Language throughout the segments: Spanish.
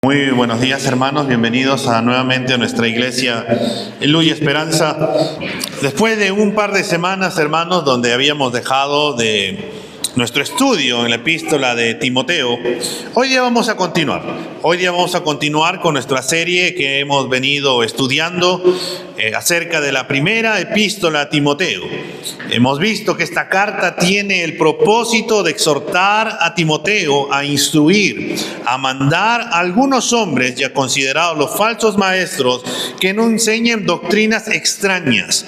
Muy buenos días, hermanos, bienvenidos nuevamente a nuestra iglesia Luz y Esperanza. Después de un par de semanas, hermanos, donde habíamos dejado de nuestro estudio en la epístola de Timoteo, hoy día vamos a continuar. Hoy día vamos a continuar con nuestra serie que hemos venido estudiando acerca de la primera epístola a Timoteo. Hemos visto que esta carta tiene el propósito de exhortar a Timoteo a instruir, a mandar a algunos hombres ya considerados los falsos maestros que no enseñen doctrinas extrañas,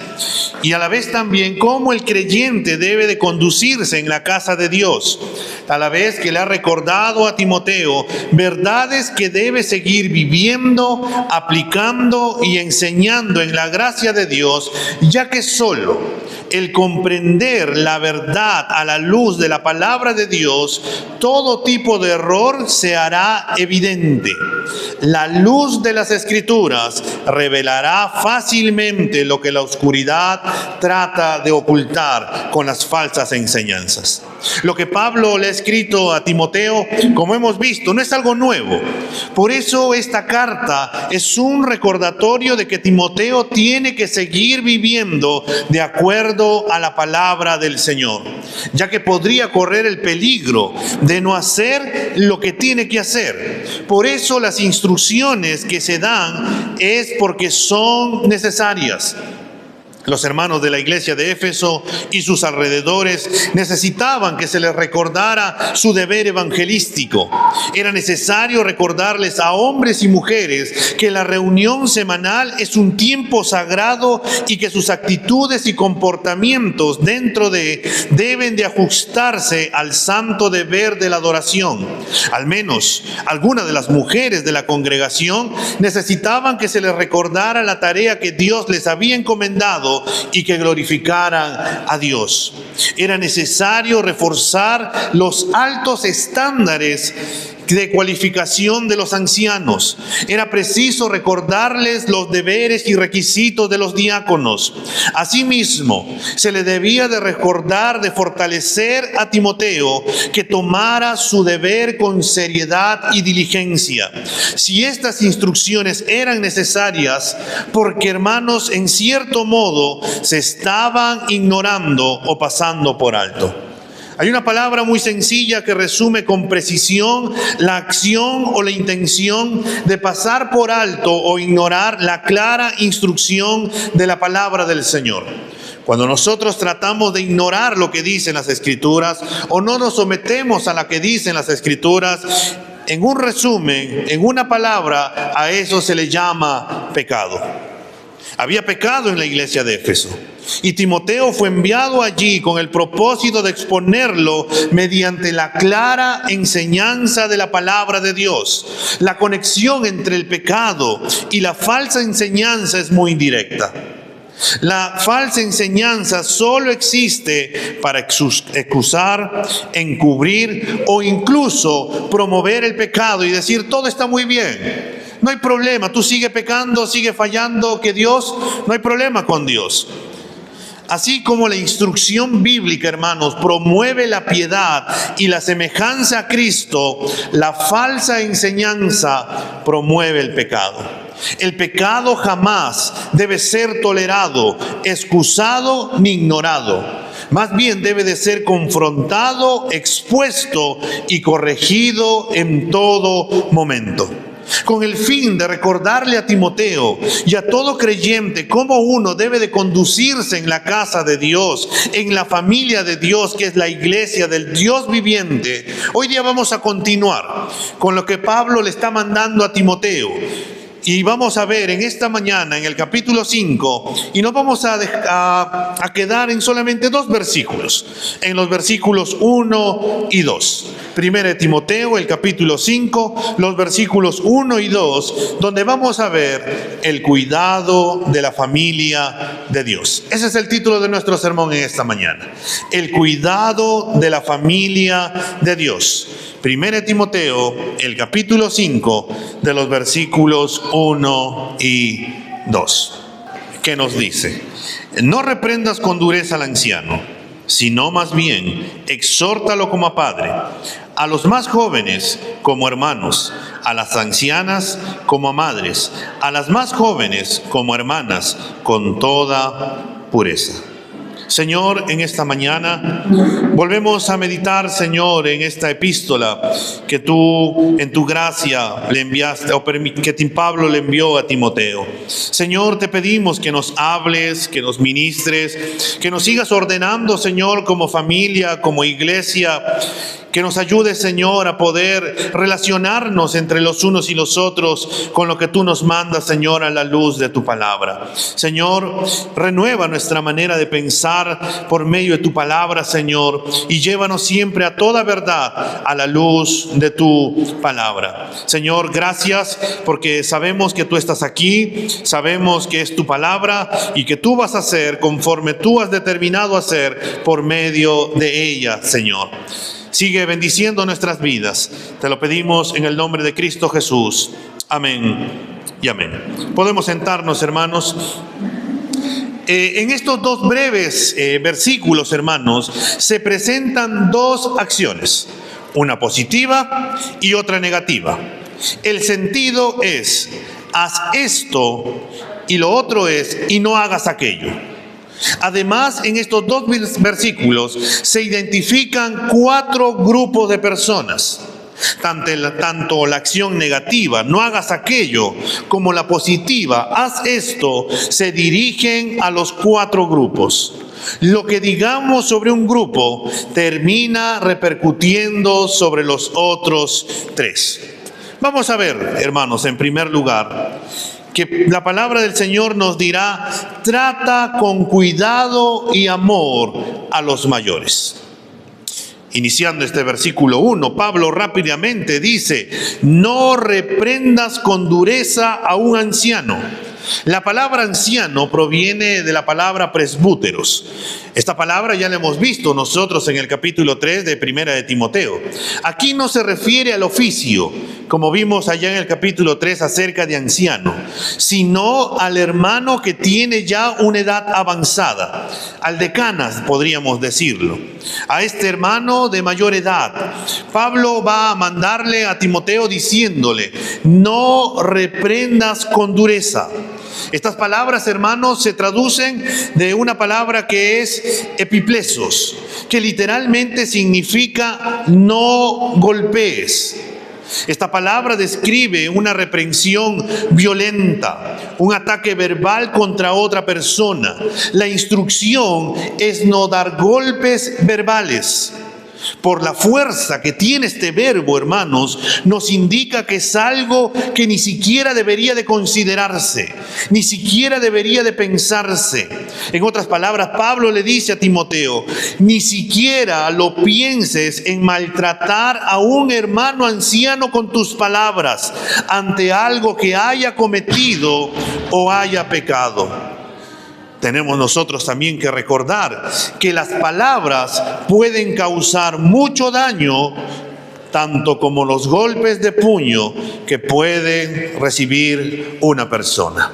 y a la vez también cómo el creyente debe de conducirse en la casa de Dios, a la vez que le ha recordado a Timoteo verdades que debe seguir viviendo, aplicando y enseñando en la gracia de Dios, ya que solo el comprender la verdad a la luz de la palabra de Dios, todo tipo de error se hará evidente. La luz de las Escrituras revelará fácilmente lo que la oscuridad trata de ocultar con las falsas enseñanzas. Lo que Pablo le ha escrito a Timoteo, como hemos visto, no es algo nuevo. Por eso esta carta es un recordatorio de que Timoteo tiene que seguir viviendo de acuerdo a la palabra del Señor, ya que podría correr el peligro de no hacer lo que tiene que hacer. Por eso las instrucciones que se dan es porque son necesarias. Los hermanos de la iglesia de Éfeso y sus alrededores necesitaban que se les recordara su deber evangelístico. Era necesario recordarles a hombres y mujeres que la reunión semanal es un tiempo sagrado y que sus actitudes y comportamientos deben de ajustarse al santo deber de la adoración. Al menos algunas de las mujeres de la congregación necesitaban que se les recordara la tarea que Dios les había encomendado y que glorificaran a Dios. Era necesario reforzar los altos estándares de cualificación de los ancianos. Era preciso recordarles los deberes y requisitos de los diáconos. Asimismo, se le debía de recordar, de fortalecer a Timoteo que tomara su deber con seriedad y diligencia. Si estas instrucciones eran necesarias, porque, hermanos, en cierto modo se estaban ignorando o pasando por alto. Hay una palabra muy sencilla que resume con precisión la acción o la intención de pasar por alto o ignorar la clara instrucción de la palabra del Señor. Cuando nosotros tratamos de ignorar lo que dicen las Escrituras o no nos sometemos a lo que dicen las Escrituras, en un resumen, en una palabra, a eso se le llama pecado. Había pecado en la iglesia de Éfeso y Timoteo fue enviado allí con el propósito de exponerlo mediante la clara enseñanza de la palabra de Dios. La conexión entre el pecado y la falsa enseñanza es muy directa. La falsa enseñanza solo existe para excusar, encubrir o incluso promover el pecado y decir todo está muy bien. No hay problema, tú sigue pecando, sigue fallando, que Dios, no hay problema con Dios. Así como la instrucción bíblica, hermanos, promueve la piedad y la semejanza a Cristo, la falsa enseñanza promueve el pecado. El pecado jamás debe ser tolerado, excusado ni ignorado. Más bien debe de ser confrontado, expuesto y corregido en todo momento, con el fin de recordarle a Timoteo y a todo creyente cómo uno debe de conducirse en la casa de Dios, en la familia de Dios, que es la iglesia del Dios viviente. Hoy día vamos a continuar con lo que Pablo le está mandando a Timoteo. Y vamos a ver en esta mañana, en el capítulo 5, y nos vamos a quedar en solamente dos versículos, en los versículos 1 y 2. Primera de Timoteo, el capítulo 5, los versículos 1 y 2, donde vamos a ver el cuidado de la familia de Dios. Ese es el título de nuestro sermón en esta mañana. El cuidado de la familia de Dios. Primera de Timoteo, el capítulo 5, de los versículos 1 y 2. ¿Qué nos dice? No reprendas con dureza al anciano, sino más bien exhórtalo como a padre, a los más jóvenes como hermanos, a las ancianas como a madres, a las más jóvenes como hermanas, con toda pureza. Señor, en esta mañana volvemos a meditar, Señor, en esta epístola que tú en tu gracia le enviaste, o que Pablo le envió a Timoteo. Señor, te pedimos que nos hables, que nos ministres, que nos sigas ordenando, Señor, como familia, como iglesia, que nos ayude, Señor, a poder relacionarnos entre los unos y los otros con lo que tú nos mandas, Señor, a la luz de tu palabra. Señor, renueva nuestra manera de pensar por medio de tu palabra, Señor, y llévanos siempre a toda verdad a la luz de tu palabra. Señor, gracias porque sabemos que tú estás aquí, sabemos que es tu palabra y que tú vas a hacer conforme tú has determinado hacer por medio de ella, Señor. Sigue bendiciendo nuestras vidas. Te lo pedimos en el nombre de Cristo Jesús. Amén y amén. Podemos sentarnos, hermanos. En estos dos breves versículos, hermanos, se presentan dos acciones, una positiva y otra negativa. El sentido es, haz esto, y lo otro es, y no hagas aquello. Además, en estos dos versículos se identifican 4 grupos de personas. Tanto la acción negativa, no hagas aquello, como la positiva, haz esto, se dirigen a los 4 grupos. Lo que digamos sobre un grupo termina repercutiendo sobre los otros 3. Vamos a ver, hermanos, en primer lugar, que la palabra del Señor nos dirá: trata con cuidado y amor a los mayores. Iniciando este versículo 1, Pablo rápidamente dice: no reprendas con dureza a un anciano. La palabra anciano proviene de la palabra presbúteros. Esta palabra ya la hemos visto nosotros en el capítulo 3 de Primera de Timoteo. Aquí no se refiere al oficio, como vimos allá en el capítulo 3 acerca de anciano, sino al hermano que tiene ya una edad avanzada, al decanas, podríamos decirlo. A este hermano de mayor edad, Pablo va a mandarle a Timoteo diciéndole: no reprendas con dureza. Estas palabras, hermanos, se traducen de una palabra que es epiplesos, que literalmente significa no golpees. Esta palabra describe una reprensión violenta, un ataque verbal contra otra persona. La instrucción es no dar golpes verbales. Por la fuerza que tiene este verbo, hermanos, nos indica que es algo que ni siquiera debería de considerarse, ni siquiera debería de pensarse. En otras palabras, Pablo le dice a Timoteo: ni siquiera lo pienses en maltratar a un hermano anciano con tus palabras ante algo que haya cometido o haya pecado. Tenemos nosotros también que recordar que las palabras pueden causar mucho daño, tanto como los golpes de puño que puede recibir una persona.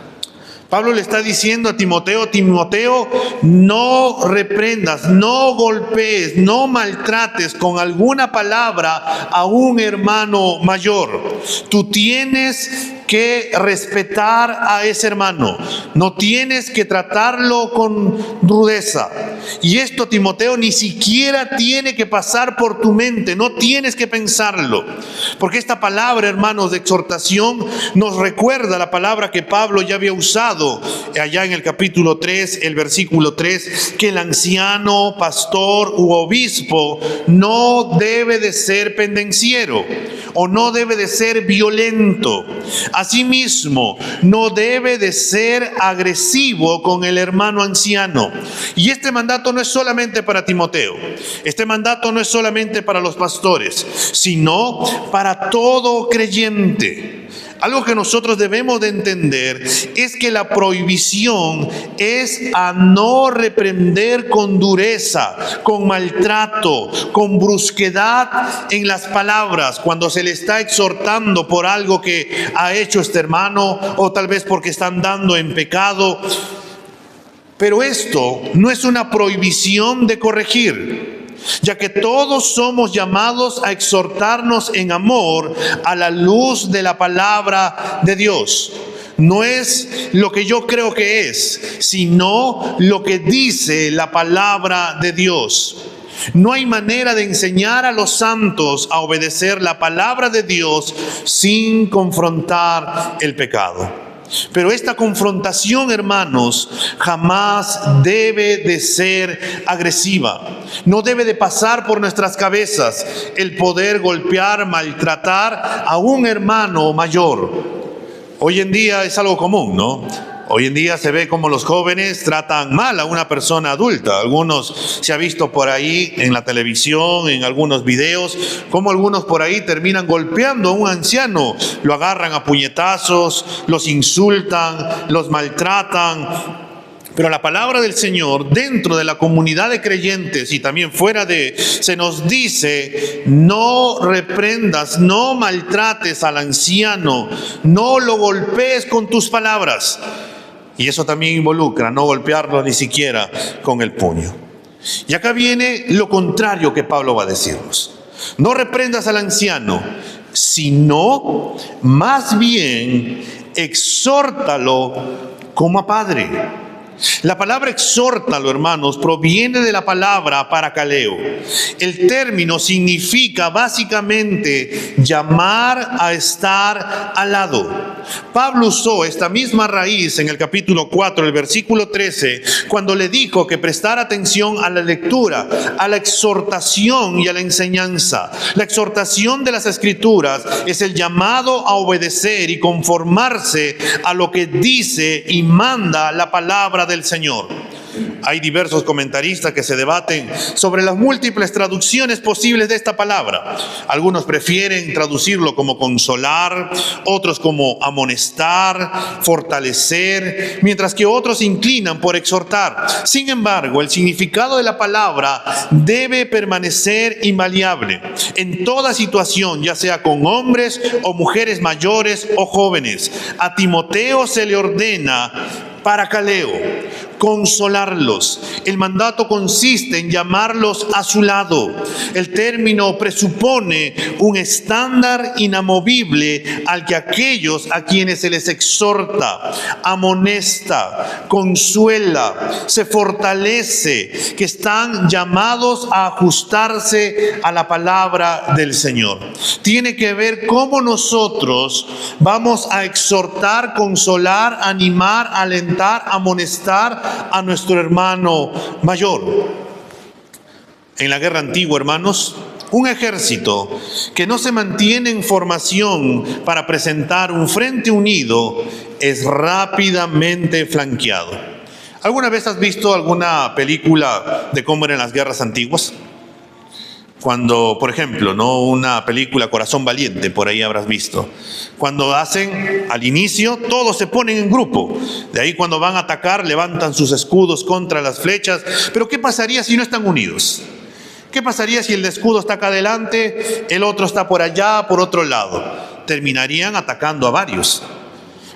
Pablo le está diciendo a Timoteo: Timoteo, no reprendas, no golpees, no maltrates con alguna palabra a un hermano mayor. Tú tienes que respetar a ese hermano, no tienes que tratarlo con rudeza. Y esto, Timoteo, ni siquiera tiene que pasar por tu mente, no tienes que pensarlo, porque esta palabra, hermanos, de exhortación nos recuerda la palabra que Pablo ya había usado allá en el capítulo 3, el versículo 3, que el anciano, pastor u obispo no debe de ser pendenciero o no debe de ser violento. Asimismo, no debe de ser agresivo con el hermano anciano. Y este mandato no es solamente para Timoteo, este mandato no es solamente para los pastores, sino para todo creyente. Algo que nosotros debemos de entender es que la prohibición es a no reprender con dureza, con maltrato, con brusquedad en las palabras cuando se le está exhortando por algo que ha hecho este hermano, o tal vez porque está andando en pecado. Pero esto no es una prohibición de corregir, ya que todos somos llamados a exhortarnos en amor a la luz de la palabra de Dios. No es lo que yo creo que es, sino lo que dice la palabra de Dios. No hay manera de enseñar a los santos a obedecer la palabra de Dios sin confrontar el pecado. Pero esta confrontación, hermanos, jamás debe de ser agresiva. No debe de pasar por nuestras cabezas el poder golpear, maltratar a un hermano mayor. Hoy en día es algo común, ¿no? Hoy en día se ve como los jóvenes tratan mal a una persona adulta. Algunos se ha visto por ahí en la televisión, en algunos videos, como algunos por ahí terminan golpeando a un anciano. Lo agarran a puñetazos, los insultan, los maltratan. Pero la palabra del Señor, dentro de la comunidad de creyentes y también fuera de, se nos dice: no reprendas, no maltrates al anciano, no lo golpees con tus palabras. Y eso también involucra no golpearlo ni siquiera con el puño. Y acá viene lo contrario que Pablo va a decirnos. No reprendas al anciano, sino más bien exhórtalo como a padre. La palabra exhórtalo, hermanos, proviene de la palabra parakaleo. El término significa básicamente llamar a estar al lado. Pablo usó esta misma raíz en el capítulo 4, el versículo 13, cuando le dijo que prestara atención a la lectura, a la exhortación y a la enseñanza. La exhortación de las Escrituras es el llamado a obedecer y conformarse a lo que dice y manda la palabra del Señor. Hay diversos comentaristas que se debaten sobre las múltiples traducciones posibles de esta palabra. Algunos prefieren traducirlo como consolar, otros como amonestar, fortalecer, mientras que otros se inclinan por exhortar. Sin embargo, el significado de la palabra debe permanecer invariable en toda situación, ya sea con hombres o mujeres mayores o jóvenes. A Timoteo se le ordena parakaleo, consolarlos. El mandato consiste en llamarlos a su lado. El término presupone un estándar inamovible al que aquellos a quienes se les exhorta, amonesta, consuela, se fortalece, que están llamados a ajustarse a la palabra del Señor. Tiene que ver cómo nosotros vamos a exhortar, consolar, animar, alentar, amonestar a nuestro hermano mayor. En la guerra antigua, hermanos, un ejército que no se mantiene en formación para presentar un frente unido es rápidamente flanqueado. ¿Alguna vez has visto alguna película de cómo eran las guerras antiguas? Cuando, por ejemplo, ¿no? Una película Corazón Valiente, por ahí habrás visto. Cuando hacen, al inicio, todos se ponen en grupo. De ahí cuando van a atacar, levantan sus escudos contra las flechas. Pero ¿qué pasaría si no están unidos? ¿Qué pasaría si el escudo está acá adelante, el otro está por allá, por otro lado? Terminarían atacando a varios.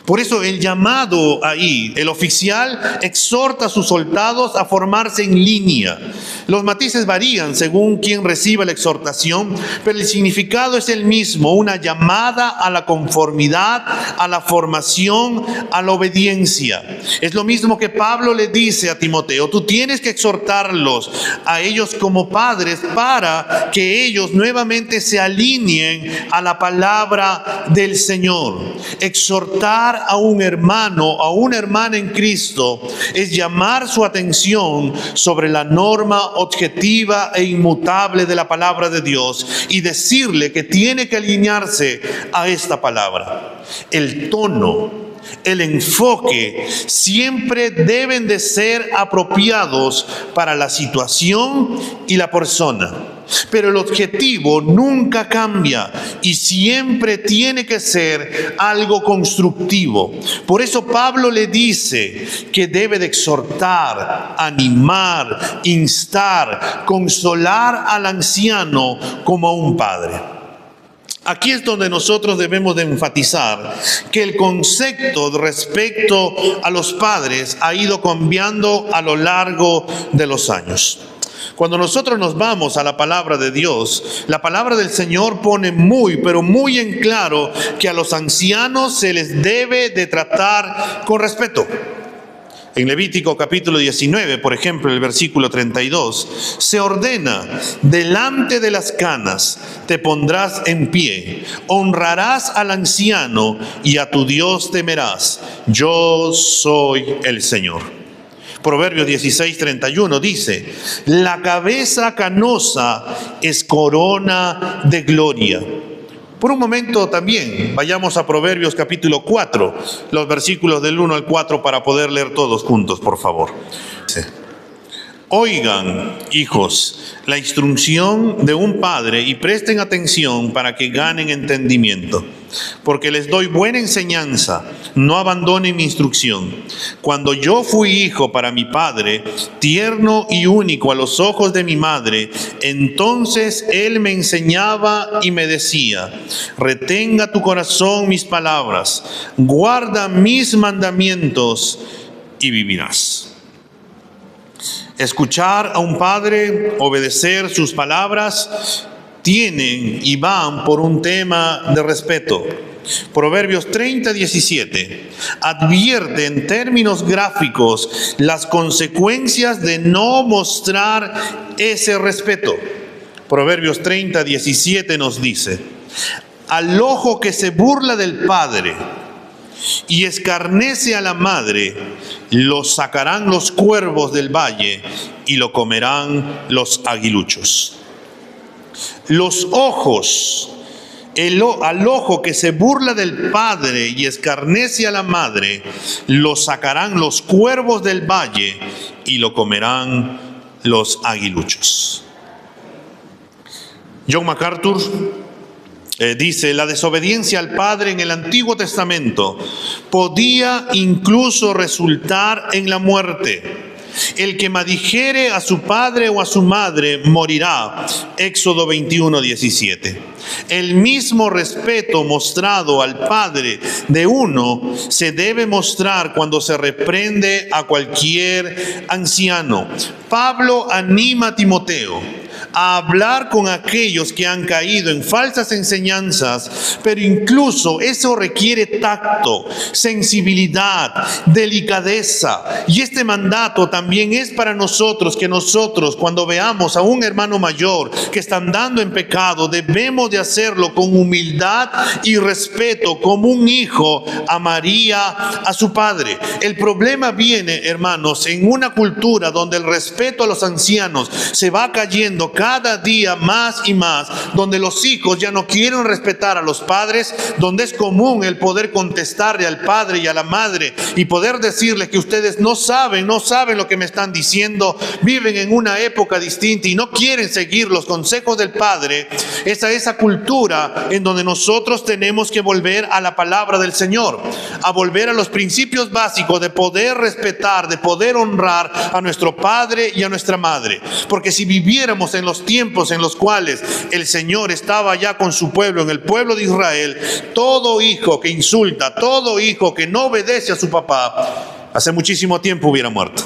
Por eso el llamado ahí, el oficial exhorta a sus soldados a formarse en línea. Los matices varían según quien reciba la exhortación, pero el significado es el mismo: una llamada a la conformidad, a la formación, a la obediencia. Es lo mismo que Pablo le dice a Timoteo: tú tienes que exhortarlos a ellos como padres para que ellos nuevamente se alineen a la palabra del Señor. Exhortar a un hermano, a una hermana en Cristo, es llamar su atención sobre la norma objetiva e inmutable de la palabra de Dios y decirle que tiene que alinearse a esta palabra. El tono, el enfoque siempre deben de ser apropiados para la situación y la persona. Pero el objetivo nunca cambia y siempre tiene que ser algo constructivo. Por eso Pablo le dice que debe de exhortar, animar, instar, consolar al anciano como a un padre. Aquí es donde nosotros debemos de enfatizar que el concepto respecto a los padres ha ido cambiando a lo largo de los años. Cuando nosotros nos vamos a la palabra de Dios, la palabra del Señor pone pero muy en claro que a los ancianos se les debe de tratar con respeto. En Levítico capítulo 19, por ejemplo, el versículo 32, se ordena: delante de las canas te pondrás en pie, honrarás al anciano y a tu Dios temerás. Yo soy el Señor. Proverbios 16:31 dice: la cabeza canosa es corona de gloria. Por un momento también vayamos a Proverbios capítulo 4, los versículos del 1 al 4 para poder leer todos juntos, por favor. Oigan, hijos, la instrucción de un padre y presten atención para que ganen entendimiento, porque les doy buena enseñanza, no abandonen mi instrucción. Cuando yo fui hijo para mi padre, tierno y único a los ojos de mi madre, entonces él me enseñaba y me decía: retenga tu corazón mis palabras, guarda mis mandamientos y vivirás. Escuchar a un padre, obedecer sus palabras, tienen y van por un tema de respeto. Proverbios 30:17 advierte en términos gráficos las consecuencias de no mostrar ese respeto. Proverbios 30:17 nos dice: al ojo que se burla del padre y escarnece a la madre, lo sacarán los cuervos del valle y lo comerán los aguiluchos. Los ojos, al ojo que se burla del padre y escarnece a la madre, lo sacarán los cuervos del valle y lo comerán los aguiluchos. John MacArthur dice: la desobediencia al padre en el Antiguo Testamento podía incluso resultar en la muerte. El que maldijere a su padre o a su madre morirá. Éxodo 21:17. El mismo respeto mostrado al padre de uno se debe mostrar cuando se reprende a cualquier anciano. Pablo anima a Timoteo a hablar con aquellos que han caído en falsas enseñanzas, pero incluso eso requiere tacto, sensibilidad, delicadeza. Y este mandato también es para nosotros, que nosotros, cuando veamos a un hermano mayor que está andando en pecado, debemos de hacerlo con humildad y respeto, como un hijo amaría a su padre. El problema viene, hermanos, en una cultura donde el respeto a los ancianos se va cayendo cada día más y más, donde los hijos ya no quieren respetar a los padres, donde es común el poder contestarle al padre y a la madre y poder decirles que ustedes no saben lo que me están diciendo, viven en una época distinta y no quieren seguir los consejos del padre. Esa cultura en donde nosotros tenemos que volver a la palabra del Señor, a volver a los principios básicos de poder respetar, de poder honrar a nuestro padre y a nuestra madre. Porque si viviéramos en los tiempos en los cuales el Señor estaba ya con su pueblo, en el pueblo de Israel, todo hijo que insulta, todo hijo que no obedece a su papá, hace muchísimo tiempo hubiera muerto.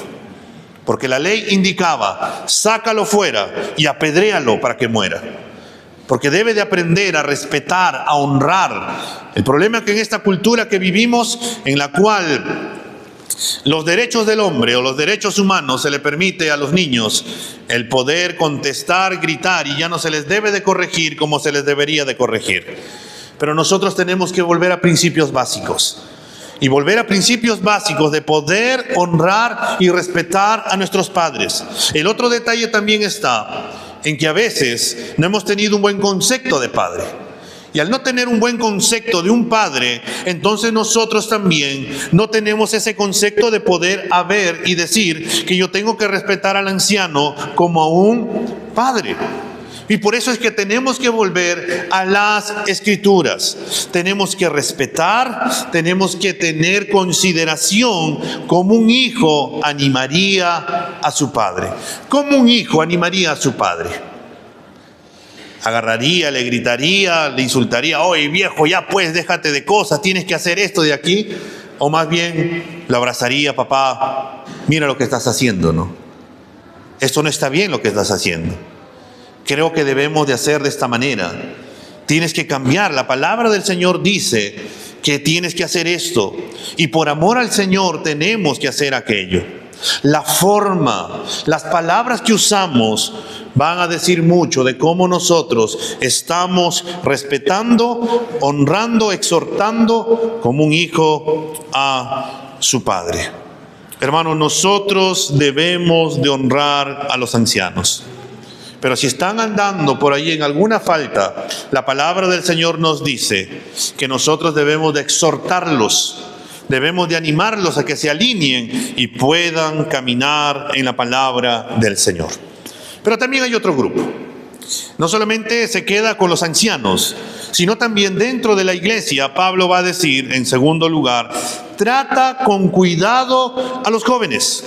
Porque la ley indicaba: sácalo fuera y apedréalo para que muera. Porque debe de aprender a respetar, a honrar. El problema es que en esta cultura que vivimos, en la cual los derechos del hombre o los derechos humanos se le permite a los niños el poder contestar, gritar, y ya no se les debe de corregir como se les debería de corregir. Pero nosotros tenemos que volver a principios básicos. Y volver a principios básicos de poder honrar y respetar a nuestros padres. El otro detalle también está en que a veces no hemos tenido un buen concepto de padre. Y al no tener un buen concepto de un padre, entonces nosotros también no tenemos ese concepto de poder haber y decir que yo tengo que respetar al anciano como a un padre. Y por eso es que tenemos que volver a las Escrituras. Tenemos que respetar, tenemos que tener consideración como un hijo animaría a su padre. Como un hijo animaría a su padre. agarraría, le gritaría, le insultaría, oye viejo, ya pues déjate de cosas, tienes que hacer esto de aquí, o más bien lo abrazaría, papá, mira lo que estás haciendo, ¿no? Esto no está bien lo que estás haciendo. Creo que debemos de hacer de esta manera. Tienes que cambiar. La palabra del Señor dice que tienes que hacer esto. Y por amor al Señor tenemos que hacer aquello. La forma, las palabras que usamos van a decir mucho de cómo nosotros estamos respetando, honrando, exhortando como un hijo a su padre. Hermanos, nosotros debemos de honrar a los ancianos. Pero si están andando por ahí en alguna falta, la palabra del Señor nos dice que nosotros debemos de exhortarlos, debemos de animarlos a que se alineen y puedan caminar en la palabra del Señor. Pero también hay otro grupo. No solamente se queda con los ancianos, sino también dentro de la iglesia. Pablo va a decir, en segundo lugar, trata con cuidado a los jóvenes.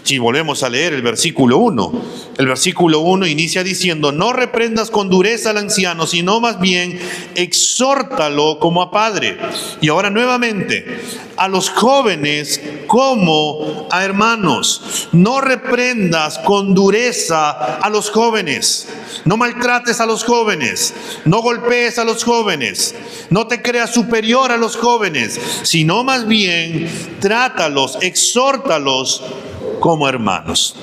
Si volvemos a leer el versículo 1 inicia diciendo, no reprendas con dureza al anciano, sino más bien exhórtalo como a padre. Y ahora nuevamente, a los jóvenes como a hermanos. No reprendas con dureza a los jóvenes. No maltrates a los jóvenes. No golpees a los jóvenes. No te creas superior a los jóvenes, sino más bien trátalos, exhórtalos como hermanos.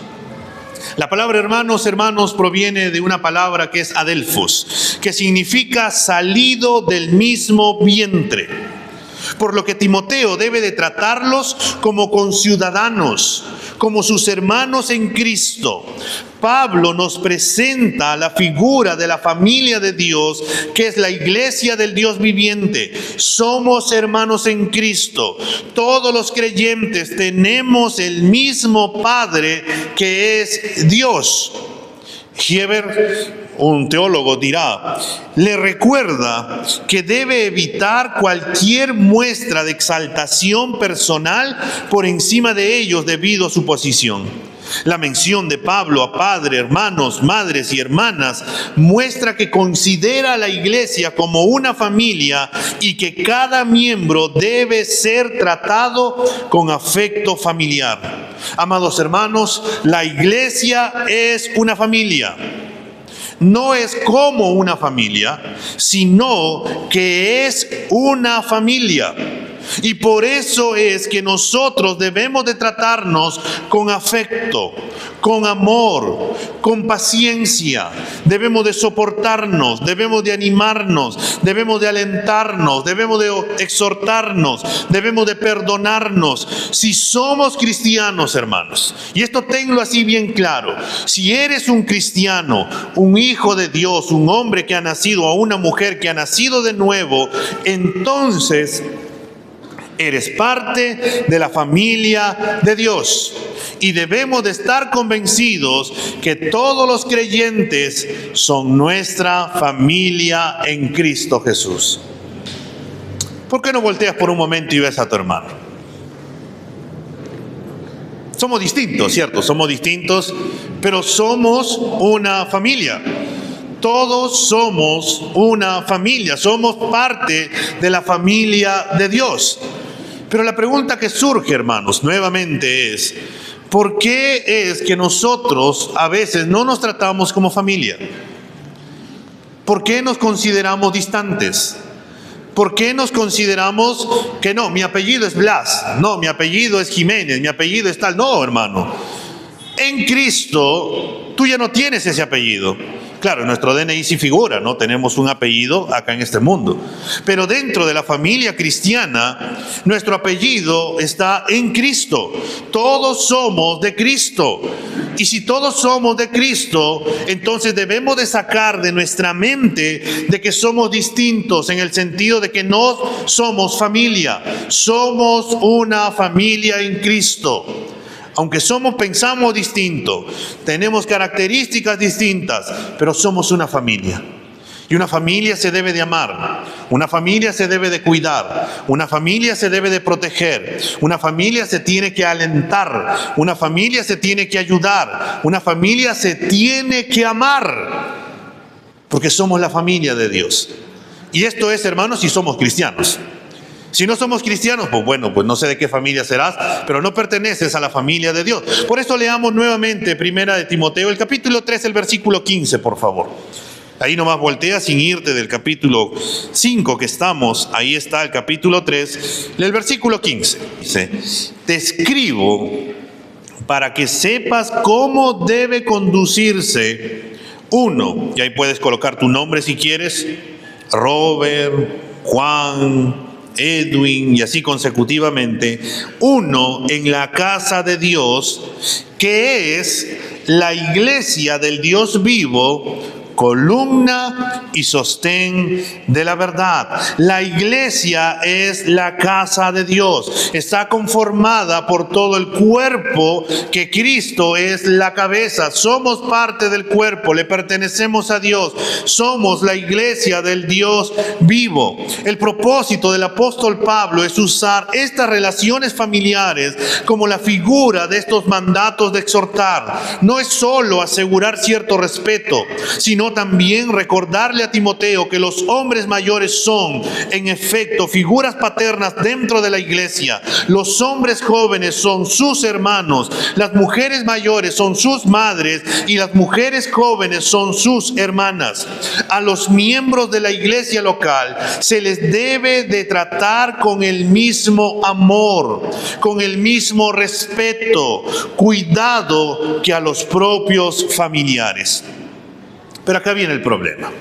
La palabra hermanos proviene de una palabra que es adelphos, que significa salido del mismo vientre. Por lo que Timoteo debe de tratarlos como conciudadanos, como sus hermanos en Cristo. Pablo nos presenta la figura de la familia de Dios, que es la iglesia del Dios viviente. Somos hermanos en Cristo. Todos los creyentes tenemos el mismo Padre, que es Dios. Heber, un teólogo, dirá, le recuerda que debe evitar cualquier muestra de exaltación personal por encima de ellos debido a su posición. La mención de Pablo a padre, hermanos, madres y hermanas muestra que considera a la iglesia como una familia y que cada miembro debe ser tratado con afecto familiar. Amados hermanos, la iglesia es una familia. No es como una familia, sino que es una familia. Y por eso es que nosotros debemos de tratarnos con afecto, con amor, con paciencia. Debemos de soportarnos, debemos de animarnos, debemos de alentarnos, debemos de exhortarnos, debemos de perdonarnos. Si somos cristianos, hermanos, y esto tenlo así bien claro, si eres un cristiano, un hijo de Dios, un hombre que ha nacido o una mujer que ha nacido de nuevo, entonces eres parte de la familia de Dios. Y debemos de estar convencidos que todos los creyentes son nuestra familia en Cristo Jesús. ¿Por qué no volteas por un momento y ves a tu hermano? Somos distintos, ¿cierto? Somos distintos, pero somos una familia. Todos somos una familia, somos parte de la familia de Dios. Pero la pregunta que surge, hermanos, nuevamente es, ¿por qué es que nosotros a veces no nos tratamos como familia? ¿Por qué nos consideramos distantes? ¿Por qué nos consideramos que no, mi apellido es Blas, no, mi apellido es Jiménez, mi apellido es tal? No, hermano. En Cristo, tú ya no tienes ese apellido. Claro, en nuestro DNI sí figura, ¿no? Tenemos un apellido acá en este mundo. Pero dentro de la familia cristiana, nuestro apellido está en Cristo. Todos somos de Cristo. Y si todos somos de Cristo, entonces debemos de sacar de nuestra mente de que somos distintos en el sentido de que no somos familia. Somos una familia en Cristo. Aunque pensamos distinto, tenemos características distintas, pero somos una familia. Y una familia se debe de amar, una familia se debe de cuidar, una familia se debe de proteger, una familia se tiene que alentar, una familia se tiene que ayudar, una familia se tiene que amar. porque somos la familia de Dios. Y esto es, hermanos, si somos cristianos. Si no somos cristianos, pues bueno, pues no sé de qué familia serás, pero no perteneces a la familia de Dios. Por eso leamos nuevamente Primera de Timoteo, el capítulo 3, el versículo 15, por favor. Ahí nomás voltea sin irte del capítulo 5 que estamos. Ahí está el capítulo 3, el versículo 15. Dice: te escribo para que sepas cómo debe conducirse uno. Y ahí puedes colocar tu nombre si quieres. Robert, Juan, Edwin, y así consecutivamente. Uno en la casa de Dios, que es la iglesia del Dios vivo, columna y sostén de la verdad. La iglesia es la casa de Dios. Está conformada por todo el cuerpo, que Cristo es la cabeza. Somos parte del cuerpo, le pertenecemos a Dios. Somos la iglesia del Dios vivo. El propósito del apóstol Pablo es usar estas relaciones familiares como la figura de estos mandatos de exhortar. No es solo asegurar cierto respeto, sino también recordarle a Timoteo que los hombres mayores son, en efecto, figuras paternas dentro de la iglesia. Los hombres jóvenes son sus hermanos, las mujeres mayores son sus madres y las mujeres jóvenes son sus hermanas. A los miembros de la iglesia local se les debe de tratar con el mismo amor, con el mismo respeto, cuidado que a los propios familiares. Pero acá viene el problema.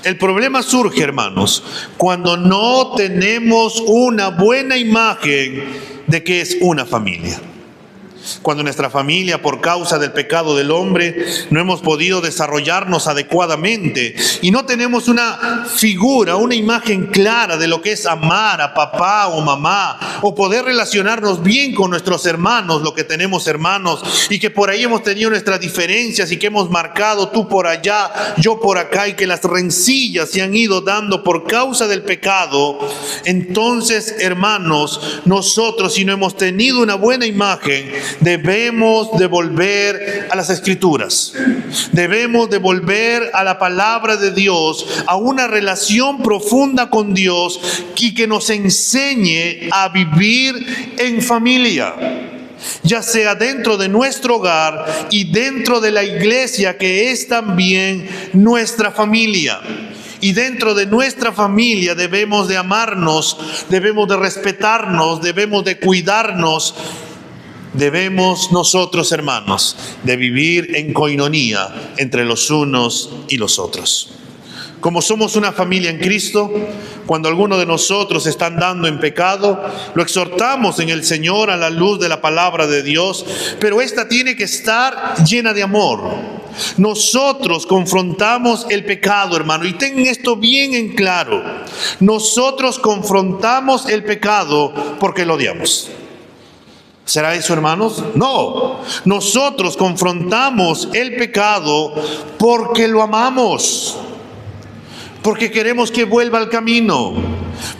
El problema surge, hermanos, cuando no tenemos una buena imagen de qué es una familia. Cuando nuestra familia, por causa del pecado del hombre, no hemos podido desarrollarnos adecuadamente y no tenemos una figura, una imagen clara de lo que es amar a papá o mamá, o poder relacionarnos bien con nuestros hermanos, lo que tenemos hermanos, y que por ahí hemos tenido nuestras diferencias y que hemos marcado tú por allá, yo por acá, y que las rencillas se han ido dando por causa del pecado. Entonces, hermanos, nosotros, si no hemos tenido una buena imagen, debemos de volver a las Escrituras. Debemos de volver a la palabra de Dios, a una relación profunda con Dios y que nos enseñe a vivir en familia, ya sea dentro de nuestro hogar y dentro de la iglesia, que es también nuestra familia. Y dentro de nuestra familia debemos de amarnos, debemos de respetarnos, debemos de cuidarnos. Debemos nosotros, hermanos, de vivir en coinonía entre los unos y los otros. Como somos una familia en Cristo, cuando alguno de nosotros está andando en pecado, lo exhortamos en el Señor a la luz de la palabra de Dios, pero esta tiene que estar llena de amor. Nosotros confrontamos el pecado, hermano, y tengan esto bien en claro. Nosotros confrontamos el pecado porque lo odiamos. ¿Será eso, hermanos? No. Nosotros confrontamos el pecado porque lo amamos, porque queremos que vuelva al camino,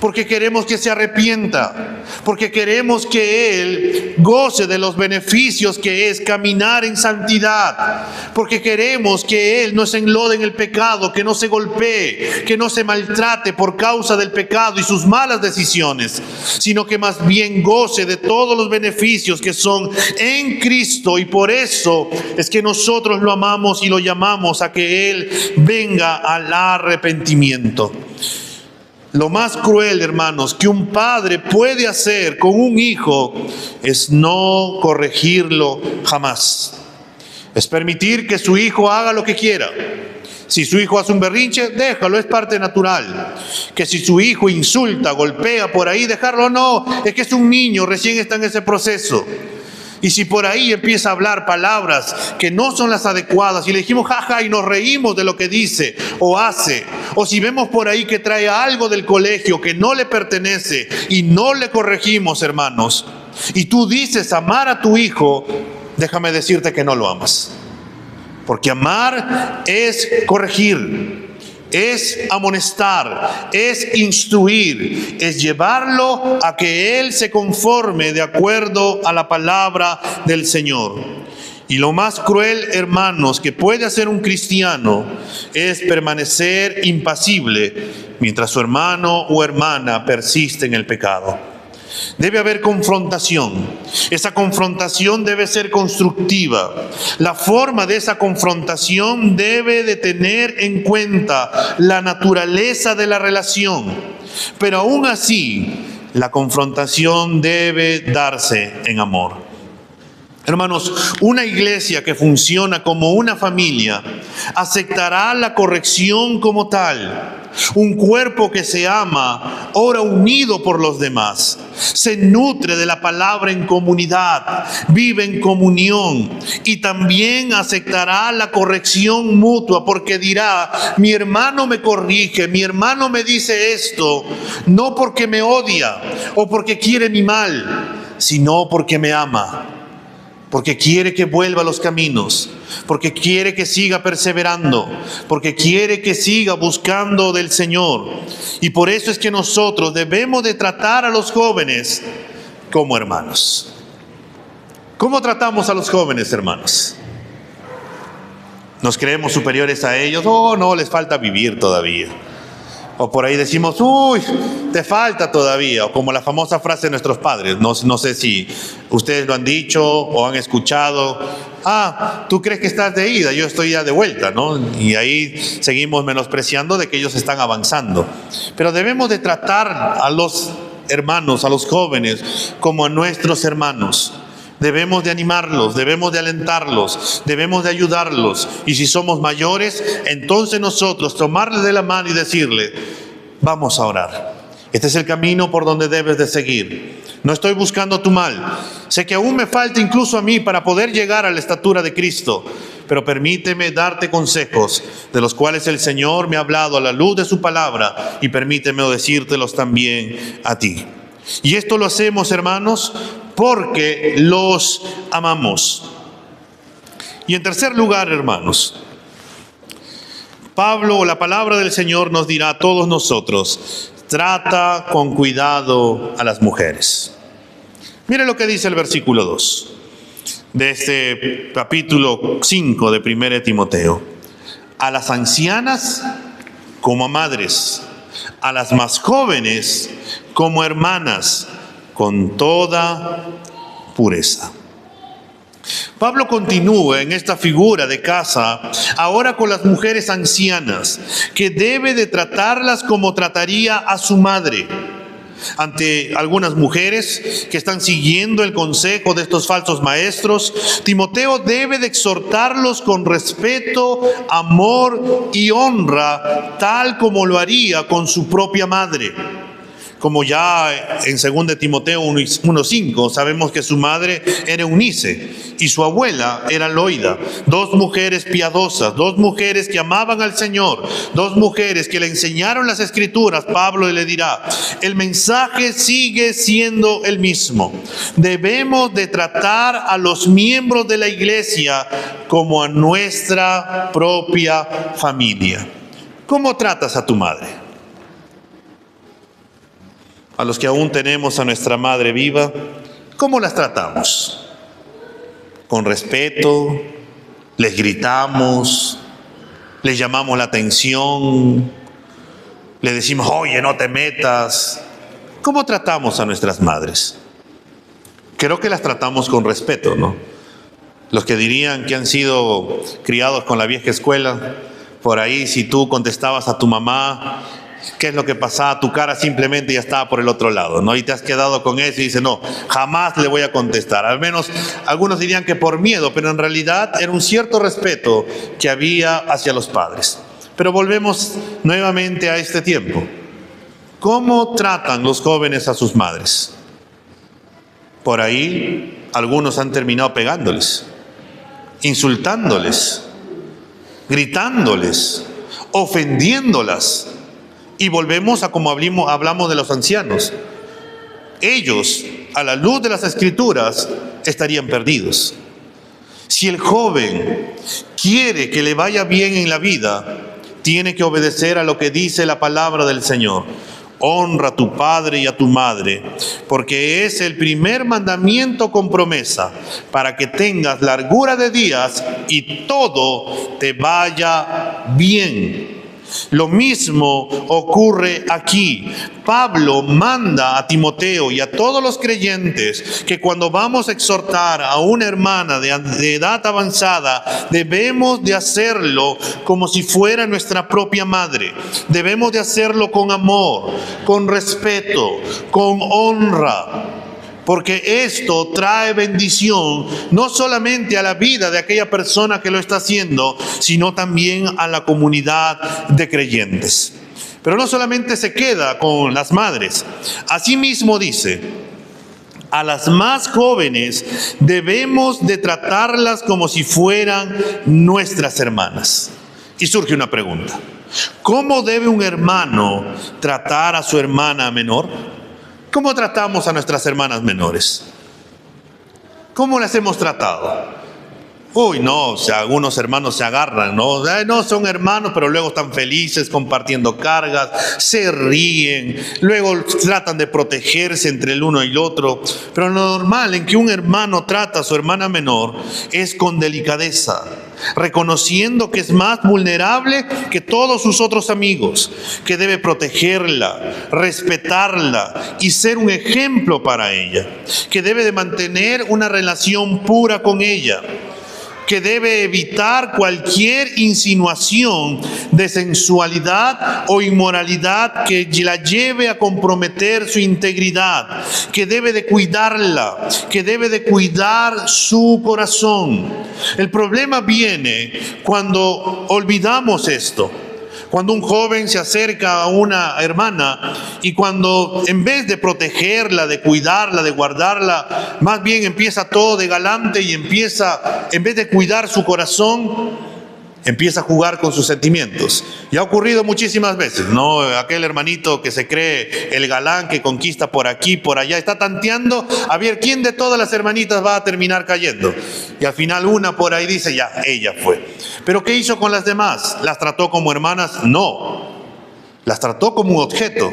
porque queremos que se arrepienta, porque queremos que Él goce de los beneficios que es caminar en santidad, porque queremos que Él no se enlode en el pecado, que no se golpee, que no se maltrate por causa del pecado y sus malas decisiones, sino que más bien goce de todos los beneficios que son en Cristo. Y por eso es que nosotros lo amamos y lo llamamos a que Él venga al arrepentimiento. Lo más cruel, hermanos, que un padre puede hacer con un hijo es no corregirlo jamás. Es permitir que su hijo haga lo que quiera. Si su hijo hace un berrinche, déjalo, es parte natural. Que si su hijo insulta, golpea por ahí, dejarlo, no, es que es un niño, recién está en ese proceso. Y si por ahí empieza a hablar palabras que no son las adecuadas y le dijimos jaja y nos reímos de lo que dice o hace, o si vemos por ahí que trae algo del colegio que no le pertenece y no le corregimos, hermanos, y tú dices amar a tu hijo, déjame decirte que no lo amas. Porque amar es corregir, es amonestar, es instruir, es llevarlo a que Él se conforme de acuerdo a la palabra del Señor. Y lo más cruel, hermanos, que puede hacer un cristiano es permanecer impasible mientras su hermano o hermana persiste en el pecado. Debe haber confrontación. Esa confrontación debe ser constructiva. La forma de esa confrontación debe de tener en cuenta la naturaleza de la relación. Pero aún así, la confrontación debe darse en amor. Hermanos, una iglesia que funciona como una familia aceptará la corrección como tal. Un cuerpo que se ama, ora unido por los demás, se nutre de la palabra en comunidad, vive en comunión y también aceptará la corrección mutua, porque dirá: mi hermano me corrige, mi hermano me dice esto, no porque me odia o porque quiere mi mal, sino porque me ama. Porque quiere que vuelva a los caminos, porque quiere que siga perseverando, porque quiere que siga buscando del Señor. Y por eso es que nosotros debemos de tratar a los jóvenes como hermanos. ¿Cómo tratamos a los jóvenes, hermanos? ¿Nos creemos superiores a ellos? Oh, no, les falta vivir todavía. O por ahí decimos: uy, te falta todavía. O como la famosa frase de nuestros padres. No sé si ustedes lo han dicho o han escuchado. Ah, tú crees que estás de ida, yo estoy ya de vuelta, ¿no? Y ahí seguimos menospreciando de que ellos están avanzando. Pero debemos de tratar a los hermanos, a los jóvenes, como a nuestros hermanos. Debemos de animarlos, debemos de alentarlos, debemos de ayudarlos. Y si somos mayores, entonces nosotros tomarles de la mano y decirle: vamos a orar. Este es el camino por donde debes de seguir. No estoy buscando tu mal. Sé que aún me falta incluso a mí para poder llegar a la estatura de Cristo. Pero permíteme darte consejos de los cuales el Señor me ha hablado a la luz de su palabra, y permíteme decírtelos también a ti. Y esto lo hacemos, hermanos, porque los amamos. Y en tercer lugar, hermanos, Pablo, la palabra del Señor nos dirá a todos nosotros: trata con cuidado a las mujeres. Mire lo que dice el versículo 2 de este capítulo 5 de 1 Timoteo. A las ancianas como a madres, a las más jóvenes como hermanas, con toda pureza. Pablo continúa en esta figura de casa ahora con las mujeres ancianas, que debe de tratarlas como trataría a su madre. Ante algunas mujeres que están siguiendo el consejo de estos falsos maestros, Timoteo debe de exhortarlos con respeto, amor y honra, tal como lo haría con su propia madre. Como ya en 2 Timoteo 1:5 sabemos que su madre era Eunice y su abuela era Loida. Dos mujeres piadosas, dos mujeres que amaban al Señor, dos mujeres que le enseñaron las Escrituras. Pablo le dirá: el mensaje sigue siendo el mismo. Debemos de tratar a los miembros de la iglesia como a nuestra propia familia. ¿Cómo tratas a tu madre? A los que aún tenemos a nuestra madre viva, ¿cómo las tratamos? Con respeto, les gritamos, les llamamos la atención, les decimos: oye, no te metas. ¿Cómo tratamos a nuestras madres? Creo que las tratamos con respeto, ¿no? Los que dirían que han sido criados con la vieja escuela, por ahí si tú contestabas a tu mamá, ¿qué es lo que pasaba? Tu cara simplemente ya estaba por el otro lado, ¿no? Y te has quedado con eso y dices: no, jamás le voy a contestar. Al menos algunos dirían que por miedo, pero en realidad era un cierto respeto que había hacia los padres. Pero volvemos nuevamente a este tiempo. ¿Cómo tratan los jóvenes a sus madres? Por ahí algunos han terminado pegándoles, insultándoles, gritándoles, ofendiéndolas. Y volvemos a como hablamos de los ancianos. Ellos, a la luz de las Escrituras, estarían perdidos. Si el joven quiere que le vaya bien en la vida, tiene que obedecer a lo que dice la palabra del Señor. honra a tu padre y a tu madre, porque es el primer mandamiento con promesa, para que tengas largura de días y todo te vaya bien. Lo mismo ocurre aquí. Pablo manda a Timoteo y a todos los creyentes que cuando vamos a exhortar a una hermana de edad avanzada, debemos de hacerlo como si fuera nuestra propia madre. Debemos de hacerlo con amor, con respeto, con honra. Porque esto trae bendición no solamente a la vida de aquella persona que lo está haciendo, sino también a la comunidad de creyentes. Pero no solamente se queda con las madres. Asimismo dice, a las más jóvenes debemos de tratarlas como si fueran nuestras hermanas. Y surge una pregunta. ¿Cómo debe un hermano tratar a su hermana menor? ¿Cómo tratamos a nuestras hermanas menores? ¿Cómo las hemos tratado? No, algunos hermanos se agarran, ¿no? No son hermanos, pero luego están felices compartiendo cargas, se ríen, luego tratan de protegerse entre el uno y el otro. Pero lo normal en que un hermano trata a su hermana menor es con delicadeza, reconociendo que es más vulnerable que todos sus otros amigos, que debe protegerla, respetarla y ser un ejemplo para ella, que debe de mantener una relación pura con ella, que debe evitar cualquier insinuación de sensualidad o inmoralidad que la lleve a comprometer su integridad, que debe de cuidarla, que debe de cuidar su corazón. El problema viene cuando olvidamos esto. Cuando un joven se acerca a una hermana y cuando en vez de protegerla, de cuidarla, de guardarla, más bien empieza todo de galante y empieza, en vez de cuidar su corazón, empieza a jugar con sus sentimientos. Y ha ocurrido muchísimas veces, ¿no? Aquel hermanito que se cree el galán que conquista por aquí, por allá, está tanteando a ver quién de todas las hermanitas va a terminar cayendo. Y al final una por ahí dice, ya, ella fue. ¿Pero qué hizo con las demás? ¿Las trató como hermanas? No. Las trató como un objeto,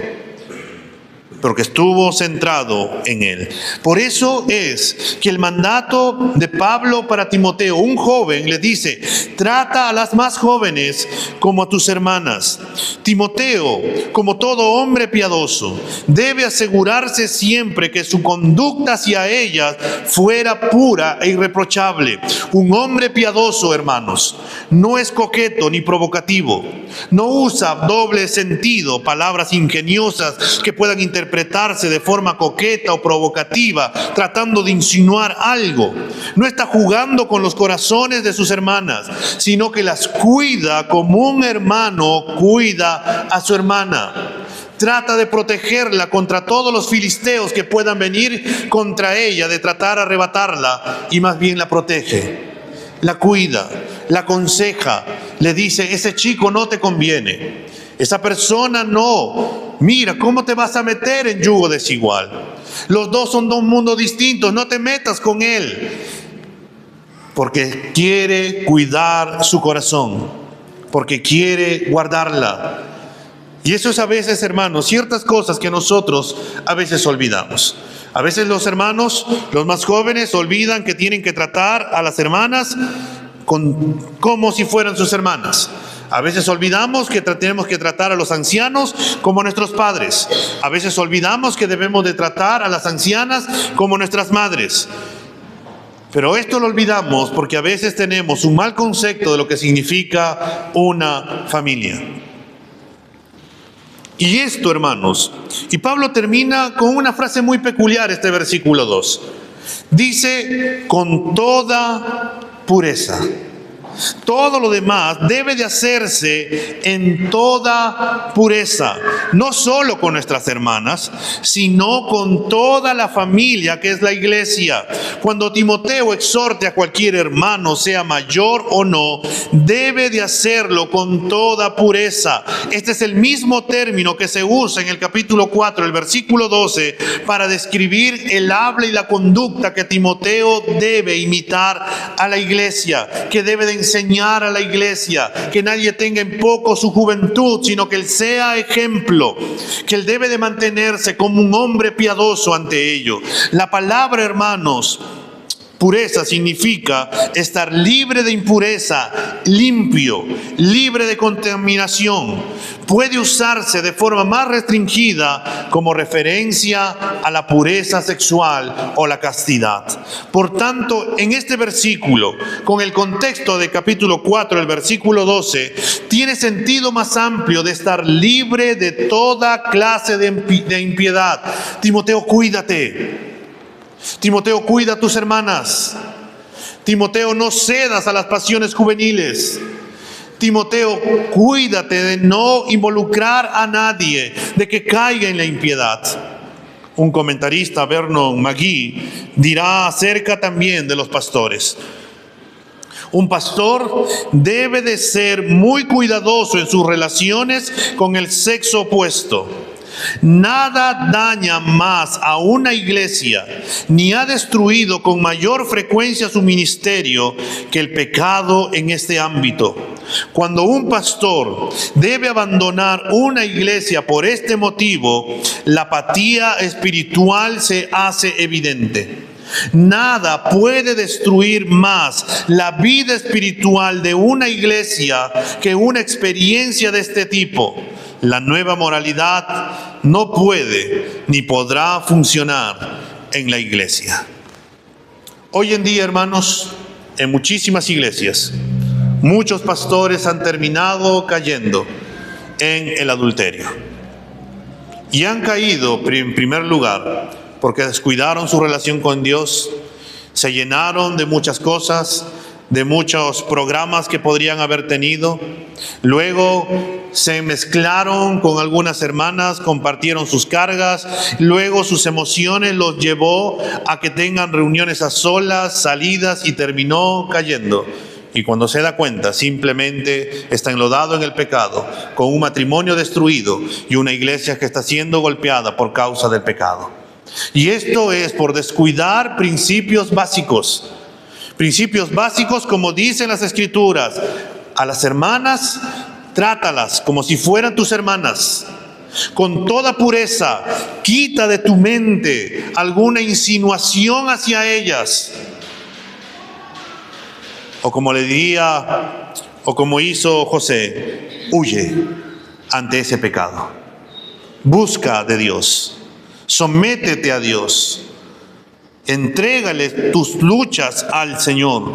porque estuvo centrado en él. Por eso es que el mandato de Pablo para Timoteo, un joven, le dice, trata a las más jóvenes como a tus hermanas. Timoteo, como todo hombre piadoso, debe asegurarse siempre que su conducta hacia ellas fuera pura e irreprochable. Un hombre piadoso, hermanos, no es coqueto ni provocativo. No usa doble sentido, palabras ingeniosas que puedan interpretarse de forma coqueta o provocativa, tratando de insinuar algo. No está jugando con los corazones de sus hermanas, sino que las cuida como un hermano cuida a su hermana. Trata de protegerla contra todos los filisteos que puedan venir contra ella, de tratar de arrebatarla, y más bien la protege, la cuida, la aconseja, le dice, ese chico no te conviene, esa persona no, mira, ¿cómo te vas a meter en yugo desigual? Los dos son dos mundos distintos, no te metas con él. Porque quiere cuidar su corazón, porque quiere guardarla. Y eso es a veces, hermanos, ciertas cosas que nosotros a veces olvidamos. A veces los hermanos, los más jóvenes, olvidan que tienen que tratar a las hermanas como si fueran sus hermanas. A veces olvidamos que tenemos que tratar a los ancianos como nuestros padres. A veces olvidamos que debemos de tratar a las ancianas como nuestras madres. Pero esto lo olvidamos porque a veces tenemos un mal concepto de lo que significa una familia. Y esto, hermanos, y Pablo termina con una frase muy peculiar, este versículo 2. Dice, con toda pureza. Todo lo demás debe de hacerse en toda pureza, no solo con nuestras hermanas, sino con toda la familia que es la iglesia. Cuando Timoteo exhorte a cualquier hermano, sea mayor o no, debe de hacerlo con toda pureza. Este es el mismo término que se usa en el capítulo 4, el versículo 12, para describir el habla y la conducta que Timoteo debe imitar a la iglesia, que debe de enseñar enseñar a la iglesia, que nadie tenga en poco su juventud, sino que él sea ejemplo, que él debe de mantenerse como un hombre piadoso ante ello. La palabra, hermanos, pureza significa estar libre de impureza, limpio, libre de contaminación. Puede usarse de forma más restringida como referencia a la pureza sexual o la castidad. Por tanto, en este versículo, con el contexto de capítulo 4, el versículo 12, tiene sentido más amplio de estar libre de toda clase de impiedad. Timoteo, cuídate. Timoteo, cuida a tus hermanas. Timoteo, no cedas a las pasiones juveniles. Timoteo, cuídate de no involucrar a nadie, de que caiga en la impiedad. Un comentarista, Vernon McGee, dirá acerca también de los pastores: un pastor debe de ser muy cuidadoso en sus relaciones con el sexo opuesto. Nada daña más a una iglesia, ni ha destruido con mayor frecuencia su ministerio que el pecado en este ámbito. Cuando un pastor debe abandonar una iglesia por este motivo, la apatía espiritual se hace evidente. Nada puede destruir más la vida espiritual de una iglesia que una experiencia de este tipo. La nueva moralidad no puede ni podrá funcionar en la iglesia. Hoy en día, hermanos, en muchísimas iglesias, muchos pastores han terminado cayendo en el adulterio. Y han caído, en primer lugar, porque descuidaron su relación con Dios, se llenaron de muchas cosas, de muchos programas que podrían haber tenido. Luego se mezclaron con algunas hermanas, compartieron sus cargas. Luego sus emociones los llevó a que tengan reuniones a solas, salidas, y terminó cayendo. Y cuando se da cuenta, simplemente está enlodado en el pecado, con un matrimonio destruido y una iglesia que está siendo golpeada por causa del pecado. Y esto es por descuidar principios básicos. Principios básicos, como dicen las Escrituras: a las hermanas, trátalas como si fueran tus hermanas. Con toda pureza, quita de tu mente alguna insinuación hacia ellas. O como le diría, o como hizo José, huye ante ese pecado. Busca de Dios. Sométete a Dios. Entrégale tus luchas al Señor,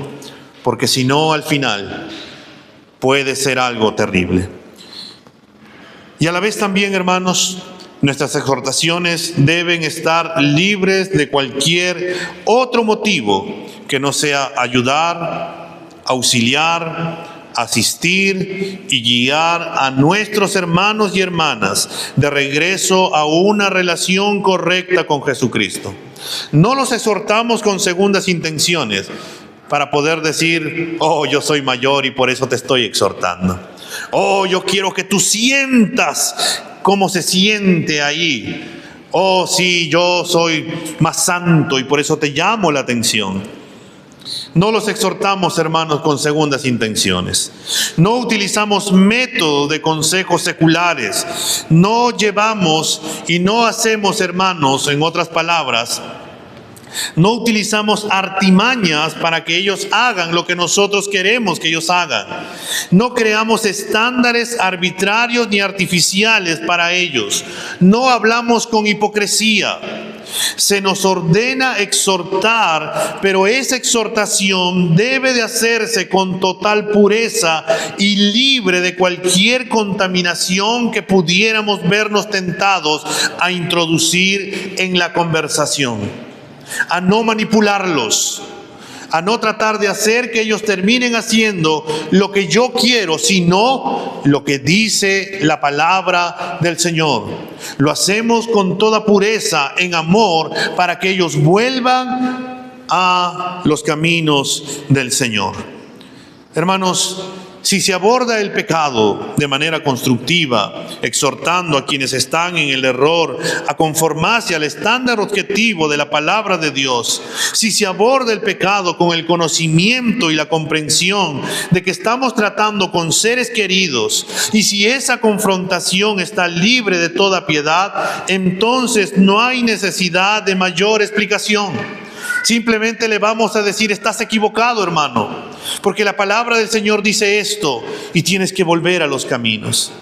porque si no, al final puede ser algo terrible. Y a la vez también, hermanos, nuestras exhortaciones deben estar libres de cualquier otro motivo que no sea ayudar, auxiliar, asistir y guiar a nuestros hermanos y hermanas de regreso a una relación correcta con Jesucristo. No los exhortamos con segundas intenciones para poder decir: oh, yo soy mayor y por eso te estoy exhortando. Oh, yo quiero que tú sientas cómo se siente ahí. Oh, sí, yo soy más santo y por eso te llamo la atención. No los exhortamos, hermanos, con segundas intenciones. No utilizamos métodos de consejos seculares. No llevamos y no hacemos, hermanos, en otras palabras, no utilizamos artimañas para que ellos hagan lo que nosotros queremos que ellos hagan. No creamos estándares arbitrarios ni artificiales para ellos. No hablamos con hipocresía. Se nos ordena exhortar, pero esa exhortación debe de hacerse con total pureza y libre de cualquier contaminación que pudiéramos vernos tentados a introducir en la conversación. A no manipularlos, a no tratar de hacer que ellos terminen haciendo lo que yo quiero, sino lo que dice la palabra del Señor. Lo hacemos con toda pureza, en amor, para que ellos vuelvan a los caminos del Señor. Hermanos, si se aborda el pecado de manera constructiva, exhortando a quienes están en el error a conformarse al estándar objetivo de la palabra de Dios, si se aborda el pecado con el conocimiento y la comprensión de que estamos tratando con seres queridos, y si esa confrontación está libre de toda piedad, entonces no hay necesidad de mayor explicación. Simplemente le vamos a decir: estás equivocado, hermano, porque la palabra del Señor dice esto y tienes que volver a los caminos.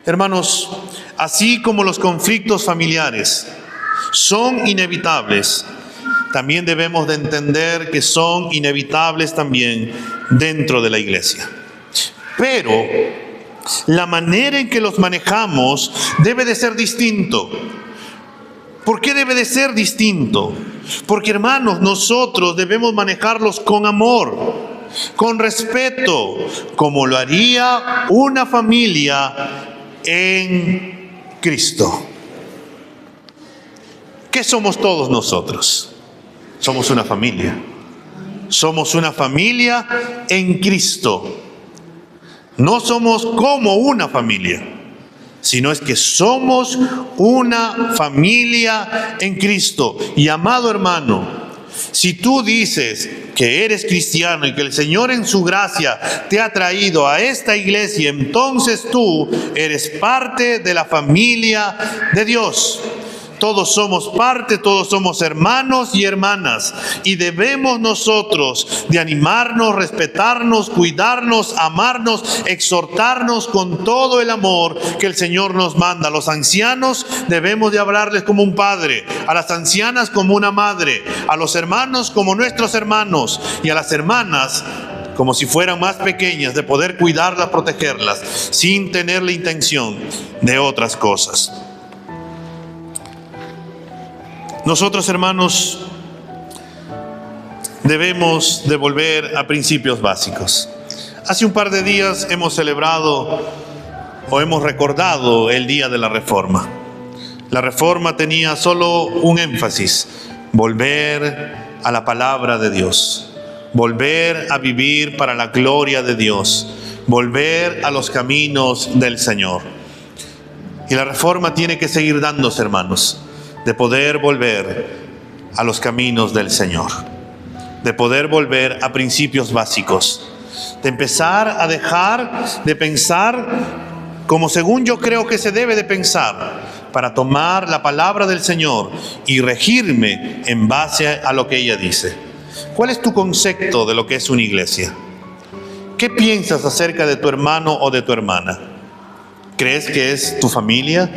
Hermanos, así como los conflictos familiares son inevitables, también debemos de entender que son inevitables también dentro de la iglesia. Pero la manera en que los manejamos debe de ser distinto. ¿Por qué debe de ser distinto? Porque, hermanos, nosotros debemos manejarlos con amor, con respeto, como lo haría una familia en Cristo. ¿Qué somos todos nosotros? Somos una familia. Somos una familia en Cristo. No somos como una familia, sino es que somos una familia en Cristo. Y amado hermano, si tú dices que eres cristiano y que el Señor en su gracia te ha traído a esta iglesia, entonces tú eres parte de la familia de Dios. Todos somos parte, todos somos hermanos y hermanas, y debemos nosotros de animarnos, respetarnos, cuidarnos, amarnos, exhortarnos con todo el amor que el Señor nos manda. A los ancianos debemos de hablarles como un padre, a las ancianas como una madre, a los hermanos como nuestros hermanos, y a las hermanas como si fueran más pequeñas, de poder cuidarlas, protegerlas, sin tener la intención de otras cosas. Nosotros, hermanos, debemos de volver a principios básicos. Hace un par de días hemos celebrado o hemos recordado el día de la Reforma. La Reforma tenía solo un énfasis: volver a la palabra de Dios, volver a vivir para la gloria de Dios, volver a los caminos del Señor. Y la Reforma tiene que seguir dándose, hermanos, de poder volver a los caminos del Señor, de poder volver a principios básicos, de empezar a dejar de pensar como según yo creo que se debe de pensar, para tomar la palabra del Señor y regirme en base a lo que ella dice. ¿Cuál es tu concepto de lo que es una iglesia? ¿Qué piensas acerca de tu hermano o de tu hermana? ¿Crees que es tu familia?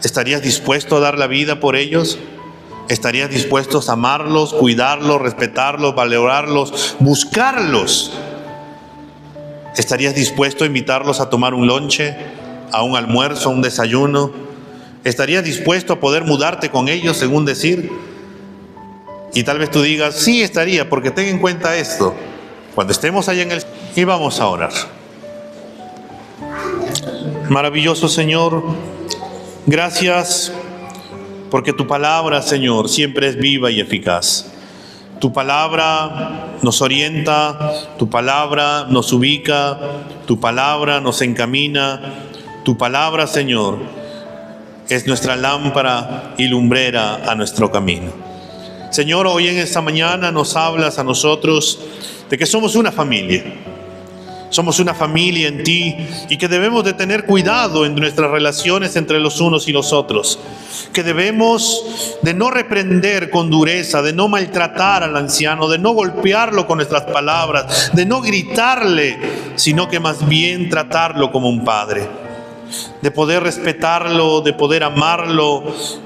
¿Estarías dispuesto a dar la vida por ellos? ¿Estarías dispuesto a amarlos, cuidarlos, respetarlos, valorarlos, buscarlos? ¿Estarías dispuesto a invitarlos a tomar un lonche, a un almuerzo, a un desayuno? ¿Estarías dispuesto a poder mudarte con ellos, según decir? Y tal vez tú digas: sí, estaría, porque ten en cuenta esto. Cuando estemos allá en el... Y vamos a orar. Maravilloso Señor, gracias porque tu palabra, Señor, siempre es viva y eficaz. Tu palabra nos orienta, tu palabra nos ubica, tu palabra nos encamina. Tu palabra, Señor, es nuestra lámpara y lumbrera a nuestro camino. Señor, hoy en esta mañana nos hablas a nosotros de que somos una familia. Somos una familia en ti y que debemos de tener cuidado en nuestras relaciones entre los unos y los otros. Que debemos de no reprender con dureza, de no maltratar al anciano, de no golpearlo con nuestras palabras, de no gritarle, sino que más bien tratarlo como un padre. De poder respetarlo, de poder amarlo,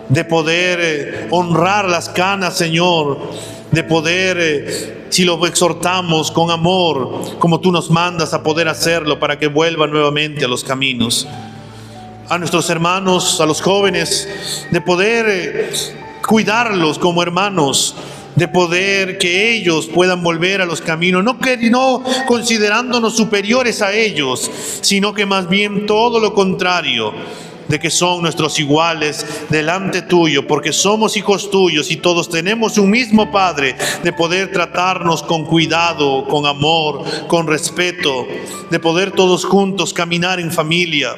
de poder honrar las canas, Señor, de poder, si lo exhortamos con amor, como tú nos mandas a poder hacerlo, para que vuelva nuevamente a los caminos. A nuestros hermanos, a los jóvenes, de poder cuidarlos como hermanos, de poder que ellos puedan volver a los caminos, no considerándonos superiores a ellos, sino que más bien todo lo contrario, de que son nuestros iguales delante tuyo, porque somos hijos tuyos y todos tenemos un mismo Padre, de poder tratarnos con cuidado, con amor, con respeto, de poder todos juntos caminar en familia.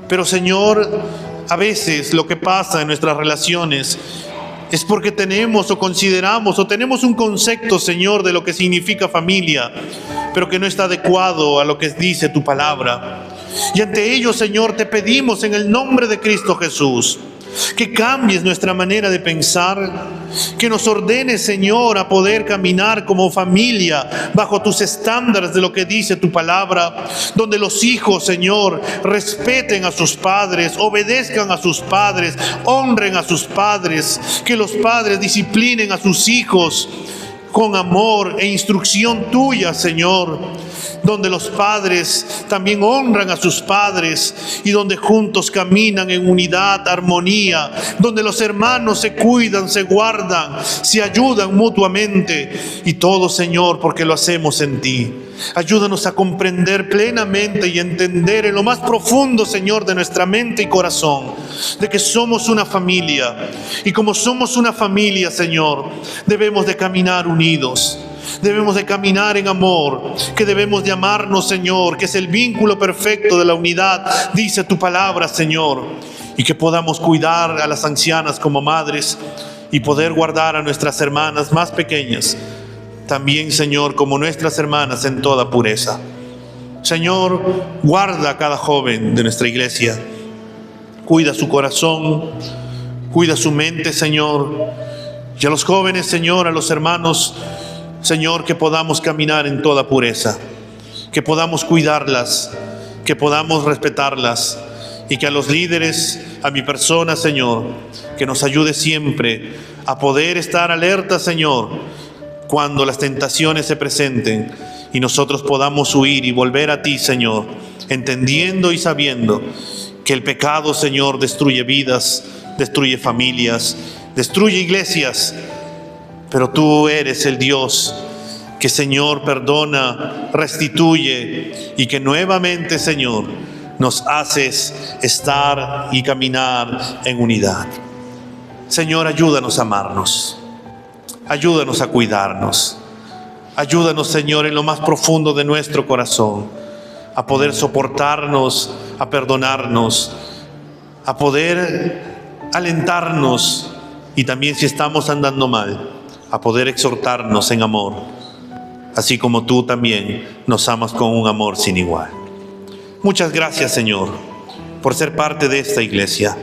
Pero Señor, a veces lo que pasa en nuestras relaciones es porque tenemos o consideramos o tenemos un concepto, Señor, de lo que significa familia, pero que no está adecuado a lo que dice tu palabra. Y ante ello, Señor, te pedimos en el nombre de Cristo Jesús, que cambies nuestra manera de pensar, que nos ordenes, Señor, a poder caminar como familia bajo tus estándares de lo que dice tu palabra, donde los hijos, Señor, respeten a sus padres, obedezcan a sus padres, honren a sus padres, que los padres disciplinen a sus hijos con amor e instrucción tuya, Señor, donde los padres también honran a sus padres y donde juntos caminan en unidad, armonía, donde los hermanos se cuidan, se guardan, se ayudan mutuamente, y todo, Señor, porque lo hacemos en ti. Ayúdanos a comprender plenamente y entender en lo más profundo, Señor, de nuestra mente y corazón, de que somos una familia, y como somos una familia, Señor, debemos de caminar unidos. Debemos de caminar en amor, que debemos de amarnos, Señor, que es el vínculo perfecto de la unidad, dice tu palabra, Señor, y que podamos cuidar a las ancianas como madres y poder guardar a nuestras hermanas más pequeñas, también, Señor, como nuestras hermanas en toda pureza. Señor, guarda a cada joven de nuestra iglesia, cuida su corazón, cuida su mente, Señor, y a los jóvenes, Señor, a los hermanos, Señor, que podamos caminar en toda pureza, que podamos cuidarlas, que podamos respetarlas, y que a los líderes, a mi persona, Señor, que nos ayude siempre a poder estar alerta, Señor, cuando las tentaciones se presenten y nosotros podamos huir y volver a ti, Señor, entendiendo y sabiendo que el pecado, Señor, destruye vidas, destruye familias, destruye iglesias. Pero tú eres el Dios que, Señor, perdona, restituye y que nuevamente, Señor, nos haces estar y caminar en unidad. Señor, ayúdanos a amarnos, ayúdanos a cuidarnos, ayúdanos, Señor, en lo más profundo de nuestro corazón, a poder soportarnos, a perdonarnos, a poder alentarnos y también, si estamos andando mal, a poder exhortarnos en amor, así como tú también nos amas con un amor sin igual. Muchas gracias, Señor, por ser parte de esta iglesia,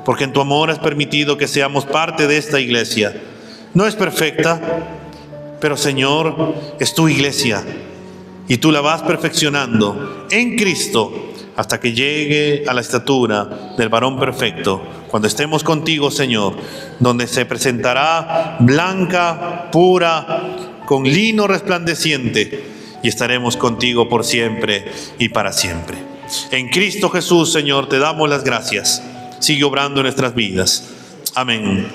porque en tu amor has permitido que seamos parte de esta iglesia. No es perfecta, pero, Señor, es tu iglesia y tú la vas perfeccionando en Cristo hasta que llegue a la estatura del varón perfecto, cuando estemos contigo, Señor, donde se presentará blanca, pura, con lino resplandeciente, y estaremos contigo por siempre y para siempre. En Cristo Jesús, Señor, te damos las gracias. Sigue obrando en nuestras vidas. Amén.